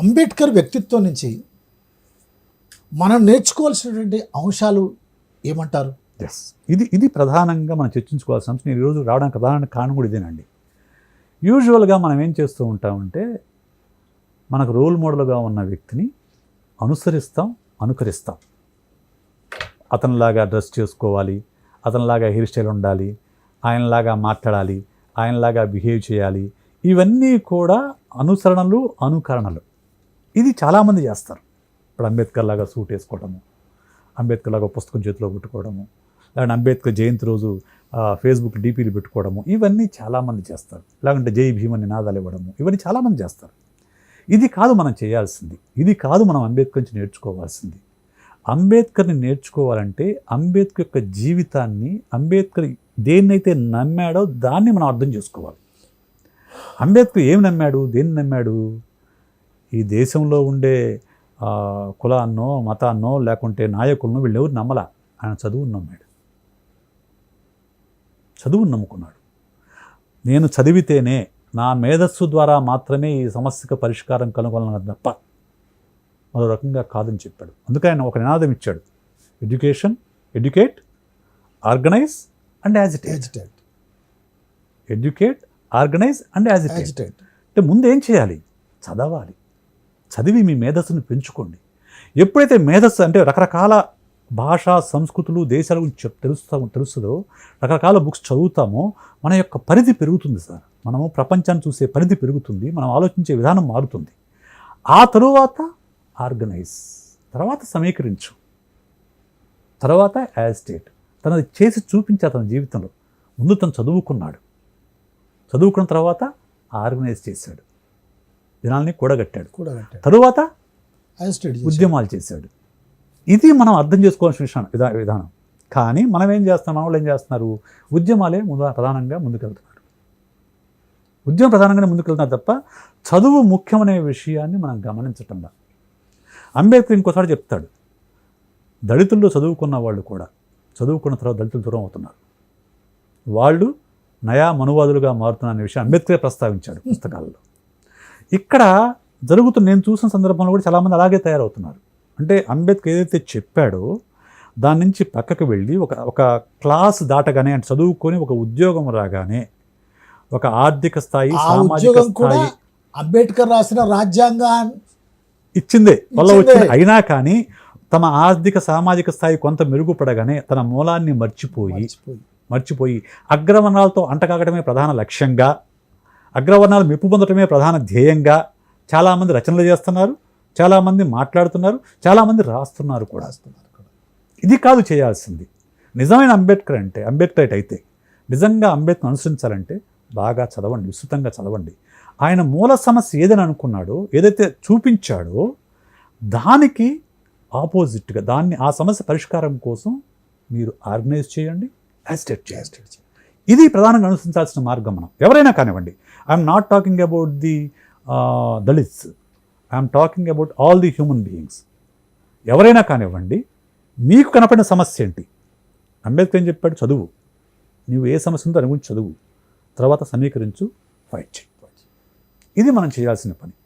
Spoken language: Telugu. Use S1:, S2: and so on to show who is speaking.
S1: అంబేద్కర్ వ్యక్తిత్వం నుంచి మనం నేర్చుకోవాల్సినటువంటి అంశాలు ఏమంటారు?
S2: ఎస్, ఇది ప్రధానంగా మనం చర్చించుకోవాల్సిన అంశం. నేను ఈరోజు రావడానికి ప్రధాన కారణం కూడా ఇదేనండి. యూజువల్గా మనం ఏం చేస్తూ ఉంటామంటే మనకు రోల్ మోడల్గా ఉన్న వ్యక్తిని అనుసరిస్తాం, అనుకరిస్తాం. అతనిలాగా డ్రెస్ చేసుకోవాలి, అతనిలాగా హెయిర్ స్టైల్ ఉండాలి, ఆయనలాగా మాట్లాడాలి, ఆయనలాగా బిహేవ్ చేయాలి. ఇవన్నీ కూడా అనుసరణలు, అనుకరణలు. ఇది చాలామంది చేస్తారు. ఇప్పుడు అంబేద్కర్ లాగా సూట్ వేసుకోవడము, అంబేద్కర్ లాగా పుస్తకం చేతిలో పెట్టుకోవడము, లేదంటే అంబేద్కర్ జయంతి రోజు ఫేస్బుక్ డీపీలు పెట్టుకోవడము, ఇవన్నీ చాలామంది చేస్తారు. లేకుంటే జై భీమని నినాదాలు ఇవ్వడము, ఇవన్నీ చాలామంది చేస్తారు. ఇది కాదు మనం చేయాల్సింది, ఇది కాదు మనం అంబేద్కర్ నుంచి నేర్చుకోవాల్సింది. అంబేద్కర్ని నేర్చుకోవాలంటే అంబేద్కర్ యొక్క జీవితాన్ని, అంబేద్కర్ దేన్నైతే నమ్మాడో దాన్ని మనం అర్థం చేసుకోవాలి. అంబేద్కర్ ఏమి నమ్మాడు, దేన్ని నమ్మాడు? ఈ దేశంలో ఉండే కులాన్నో, మతాన్నో, లేకుంటే నాయకులను వీళ్ళెవరు నమ్మలా. ఆయన చదువును నమ్మాడు, చదువును నమ్ముకున్నాడు. నేను చదివితేనే, నా మేధస్సు ద్వారా మాత్రమే ఈ సమస్యకు పరిష్కారం కనుగొనగలను తప్ప మరో రకంగా కాదని చెప్పాడు. అందుకే ఆయన ఒక నినాదం ఇచ్చాడు: education, educate, organise and agitate. Educate, organise and agitate. అంటే ముందు ఏం చేయాలి? చదవాలి. చదివి మీ మేధస్సును పెంచుకోండి. ఎప్పుడైతే మేధస్సు అంటే రకరకాల భాష, సంస్కృతులు, దేశాల గురించి తెలుస్తుందో, రకరకాల బుక్స్ చదువుతామో మన యొక్క పరిధి పెరుగుతుంది సార్. మనము ప్రపంచాన్ని చూసే పరిధి పెరుగుతుంది, మనం ఆలోచించే విధానం మారుతుంది. ఆ తరువాత ఆర్గనైజ్, తర్వాత సమీకరించు, తర్వాత యాజిటేట్. తనది చేసి చూపించే తన జీవితంలో ముందు తను చదువుకున్నాడు, చదువుకున్న తర్వాత ఆర్గనైజ్ చేశాడు, జనాల్ని కూడగట్టాడు, తరువాత ఉద్యమాలు చేశాడు. ఇది మనం అర్థం చేసుకోవాల్సిన విధానం. కానీ మనం ఏం చేస్తాం, మన వాళ్ళు ఏం చేస్తున్నారు? ఉద్యమాలే ప్రధానంగా ముందుకెళ్తున్నారు, ఉద్యమం ప్రధానంగానే ముందుకెళ్తున్నారు తప్ప చదువు ముఖ్యమనే విషయాన్ని మనం గమనించటంలా. అంబేద్కర్ ఇంకోసారి చెప్తాడు, దళితుల్లో చదువుకున్న వాళ్ళు కూడా చదువుకున్న తర్వాత దళితులు దూరం అవుతున్నారు, వాళ్ళు నయా మనువాదులుగా మారుతున్న విషయం అంబేద్కరే ప్రస్తావించాడు పుస్తకాలలో. ఇక్కడ జరుగుతున్న, నేను చూసిన సందర్భంలో కూడా చాలామంది అలాగే తయారవుతున్నారు. అంటే అంబేద్కర్ ఏదైతే చెప్పాడో దాని నుంచి పక్కకు వెళ్ళి ఒక క్లాస్ దాటగానే, అంటే చదువుకొని ఒక ఉద్యోగం రాగానే, ఒక ఆర్థిక స్థాయి, సామాజిక స్థాయి
S1: అంబేద్కర్ రాసిన రాజ్యాంగం
S2: ఇచ్చిందే వల్ల వచ్చింది. అయినా కానీ తమ ఆర్థిక సామాజిక స్థాయి కొంత మెరుగుపడగానే తన మూలాన్ని మర్చిపోయి అగ్రవర్ణాలతో అంటకాగడమే ప్రధాన లక్ష్యంగా, అగ్రవర్ణాలు మెప్పు పొందడమే ప్రధాన ధ్యేయంగా చాలామంది రచనలు చేస్తున్నారు, చాలామంది మాట్లాడుతున్నారు, చాలామంది రాస్తున్నారు కూడా. ఇది కాదు చేయాల్సింది. నిజమైన అంబేద్కర్ అంటే, అంబేద్కర్ అయితే నిజంగా అంబేద్కర్ అనుసరించాలంటే బాగా చదవండి, విస్తృతంగా చదవండి. ఆయన మూల సమస్య ఏదని అనుకున్నాడో, ఏదైతే చూపించాడో దానికి ఆపోజిట్గా, ఆ సమస్య పరిష్కారం కోసం మీరు ఆర్గనైజ్ చేయండి, యాజిటేట్ చేయండి. ఇది ప్రధానంగా అనుసరించాల్సిన మార్గం. మనం ఎవరైనా కానివ్వండి, I'm not talking about the Dalits, I'm talking about all the human beings. ఎవరైనా కానివ్వండి, మీకు కనపడిన సమస్య ఏంటి? అంబేద్కర్ ఏం చెప్పాడు? చదువు. నీవు ఏ సమస్య ఉందో దాని గురించి చదువు, తర్వాత సమీకరించు, ఫైట్ చేయి. ఇది మనం చేయాల్సిన పని.